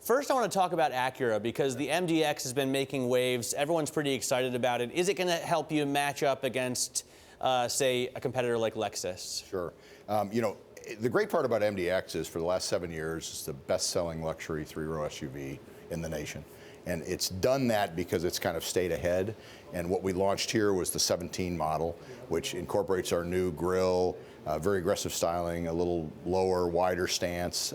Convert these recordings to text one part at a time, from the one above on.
First, I want to talk about Acura because the MDX has been making waves. Everyone's pretty excited about it. Is it going to help you match up against, say, a competitor like Lexus? Sure. The great part about MDX is for the last 7 years, it's the best-selling luxury three-row SUV in the nation. And it's done that because it's kind of stayed ahead. And what we launched here was the 17 model, which incorporates our new grille, very aggressive styling, a little lower, wider stance,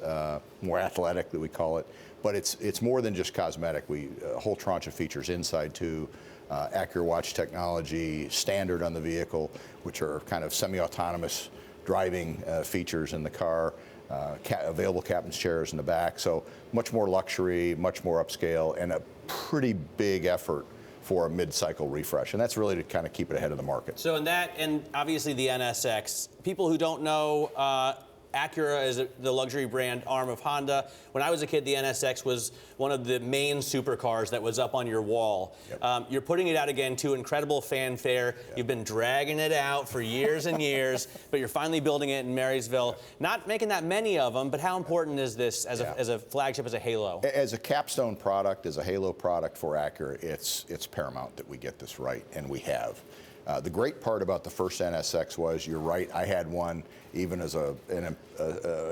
more athletic that we call it. But it's more than just cosmetic. A whole tranche of features inside too. Acura Watch technology, standard on the vehicle, which are kind of semi-autonomous driving features in the car. Available captain's chairs in the back, so much more luxury, much more upscale, and a pretty big effort for a mid-cycle refresh, and that's really to kind of keep it ahead of the market. So in that, and obviously the NSX, people who don't know, Acura is the luxury brand arm of Honda. When I was a kid, the NSX was one of the main supercars that was up on your wall. Yep. You're putting it out again to incredible fanfare. Yep. You've been dragging it out for years and years, but you're finally building it in Marysville. Yep. Not making that many of them, but how important is this as a flagship, as a halo? As a capstone product, as a halo product for Acura, it's paramount that we get this right, and we have. The great part about the first NSX was, you're right, I had one even as an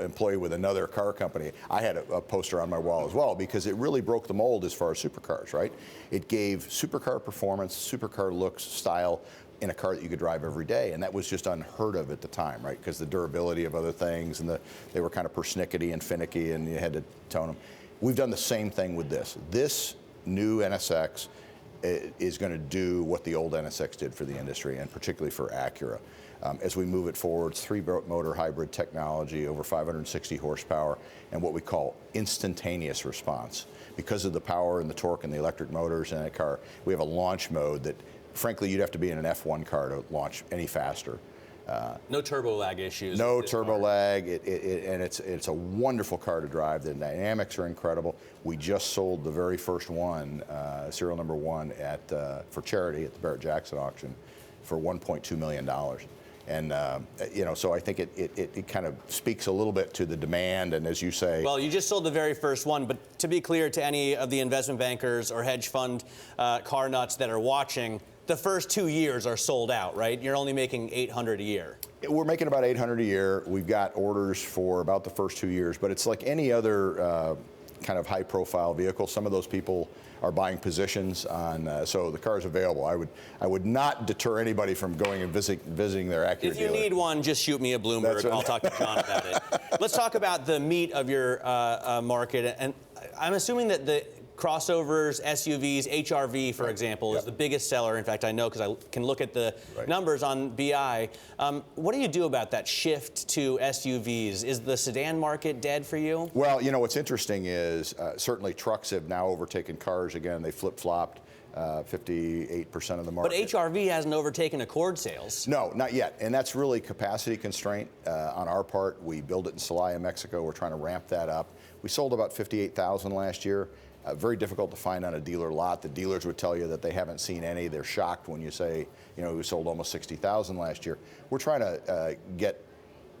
employee with another car company. I had a poster on my wall as well because it really broke the mold as far as supercars, right? It gave supercar performance, supercar looks, style in a car that you could drive every day, and that was just unheard of at the time, right? Because the durability of other things, and they were kind of persnickety and finicky, and you had to tone them. We've done the same thing with this. This new NSX is going to do what the old NSX did for the industry, and particularly for Acura. As we move it forward, 3-motor hybrid technology, over 560 horsepower, and what we call instantaneous response. Because of the power and the torque and the electric motors in a car, we have a launch mode that, frankly, you'd have to be in an F1 car to launch any faster. No turbo lag issues. No turbo lag, and it's a wonderful car to drive. The dynamics are incredible. We just sold the very first one, serial number 1, for charity at the Barrett-Jackson auction for $1.2 million. And so I think it kind of speaks a little bit to the demand, and as you say. Well, you just sold the very first one, but to be clear to any of the investment bankers or hedge fund car nuts that are watching, the first 2 years are sold out, right? You're only making 800 a year. We're making about 800 a year. We've got orders for about the first 2 years, but it's like any other kind of high-profile vehicle. Some of those people are buying positions on, so the car is available. I would not deter anybody from going and visiting their Acura dealer. If you need one, just shoot me a Bloomberg. I'll talk to John about it. Let's talk about the meat of your market, and I'm assuming that the crossovers, SUVs, HRV, for example, is the biggest seller. In fact, I know because I can look at the numbers on BI. What do you do about that shift to SUVs? Is the sedan market dead for you? Well, what's interesting is certainly trucks have now overtaken cars again. They flip-flopped 58% of the market. But HRV hasn't overtaken Accord sales. No, not yet. And that's really capacity constraint on our part. We build it in Celaya, Mexico. We're trying to ramp that up. We sold about 58,000 last year. Very difficult to find on a dealer lot. The dealers would tell you that they haven't seen any. They're shocked when you say, we sold almost 60,000 last year. We're trying to get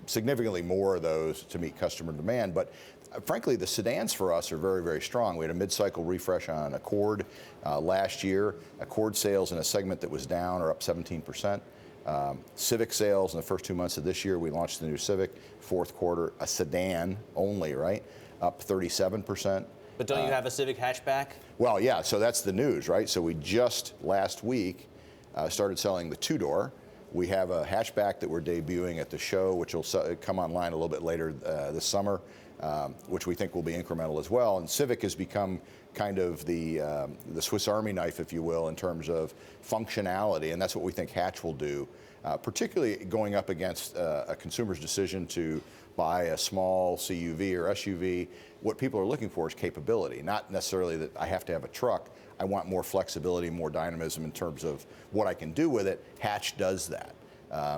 significantly more of those to meet customer demand. But frankly, the sedans for us are very, very strong. We had a mid-cycle refresh on Accord last year. Accord sales in a segment that was down are up 17%. Civic sales in the first 2 months of this year, we launched the new Civic, fourth quarter, a sedan only, right? Up 37%. But don't you have a Civic hatchback? Well, yeah, so that's the news, right? So we just last week started selling the two-door. We have a hatchback that we're debuting at the show, which will come online a little bit later this summer, which we think will be incremental as well. And Civic has become kind of the Swiss Army knife, if you will, in terms of functionality, and that's what we think hatch will do, particularly going up against a consumer's decision to buy a small CUV or SUV. What people are looking for is capability, not necessarily that I have to have a truck. I want more flexibility, more dynamism in terms of what I can do with it. Hatch does that.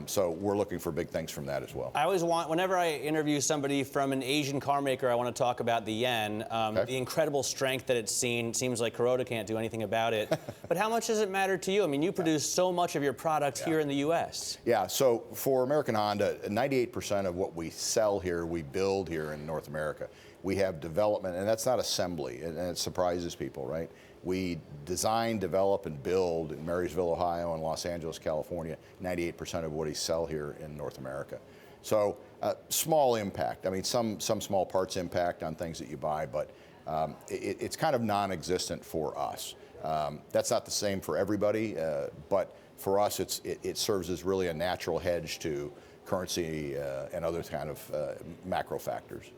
So we're looking for big things from that as well. I always whenever I interview somebody from an Asian car maker, I want to talk about the yen, the incredible strength that it's seen. Seems like Kuroda can't do anything about it. But how much does it matter to you? I mean, you produce so much of your product here in the U.S. Yeah, so for American Honda, 98% of what we sell here, we build here in North America. We have development, and that's not assembly, and it surprises people, right? We design, develop, and build in Marysville, Ohio, and Los Angeles, California, 98% of what we sell here in North America. So small impact. I mean, some small parts impact on things that you buy, but it's kind of non-existent for us. That's not the same for everybody, but for us, it serves as really a natural hedge to currency and other kind of macro factors.